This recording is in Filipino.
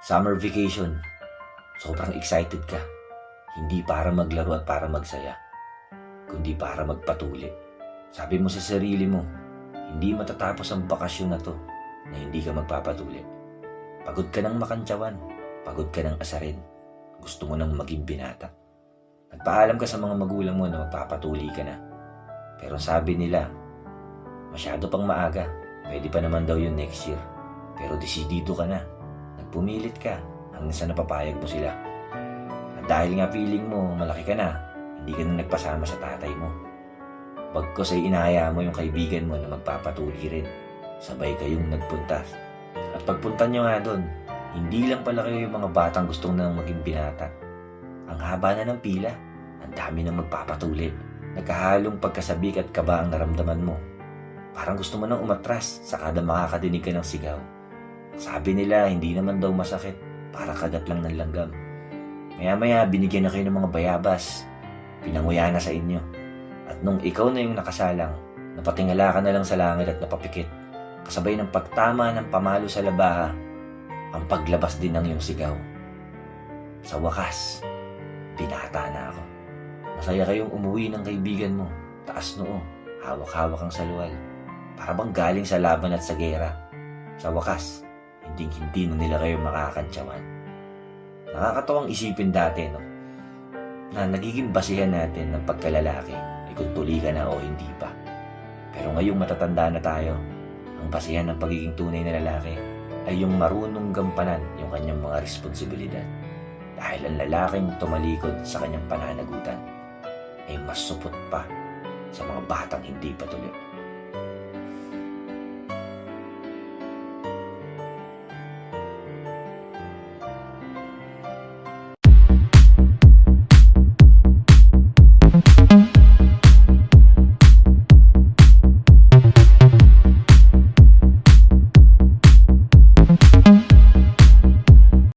Summer vacation. Sobrang excited ka. Hindi para maglaro at para magsaya, kundi para magpatuli. Sabi mo sa sarili mo, hindi matatapos ang bakasyon na to na hindi ka magpapatuli. Pagod ka ng makantsawan, pagod ka ng asarin. Gusto mo nang maging binata. Nagpaalam ka sa mga magulang mo na magpapatuli ka na. Pero sabi nila, masyado pang maaga. Pwede pa naman daw yun next year. Pero desidido ka na. Nagpumilit ka hanggang sa napapayag mo sila. At dahil nga feeling mo malaki ka na, hindi ka na nagpasama sa tatay mo. Bagkos ay inaya mo yung kaibigan mo na magpapatuli rin. Sabay kayong nagpunta. At pagpunta nyo nga doon, hindi lang pala kayo yung mga batang gustong nang maging binata. Ang haba na ng pila, ang dami nang magpapatuli. Nagkahalong pagkasabik at kaba ang naramdaman mo. Parang gusto mo nang umatras sa kada makakadinig ka ng sigaw. Sabi nila hindi naman daw masakit, para kagat lang ng langgam. Maya-maya binigyan na kayo ng mga bayabas. Pinanguya na sa inyo. At nung ikaw na yung nakasalang, napatingala ka na lang sa langit at napapikit. Kasabay ng pagtama ng pamalo sa labaha, ang paglabas din ng iyong sigaw. Sa wakas, binata na ako. Masaya kayong umuwi ng kaibigan mo, taas noo, hawak-hawak ang saluwal. Para bang galing sa laban at sa gera. Sa wakas, hindi na nila kayo makakantsawan. Nakakatawang isipin dati, no? Na nagiging basihan natin ng pagkalalaki ay kung tuli ka na o hindi pa. Pero ngayong matatanda na tayo, ang basihan ng pagiging tunay na lalaki ay yung marunong gampanan yung kanyang mga responsibilidad. Dahil ang lalaking tumalikod sa kanyang pananagutan ay mas supot pa sa mga batang hindi patuloy.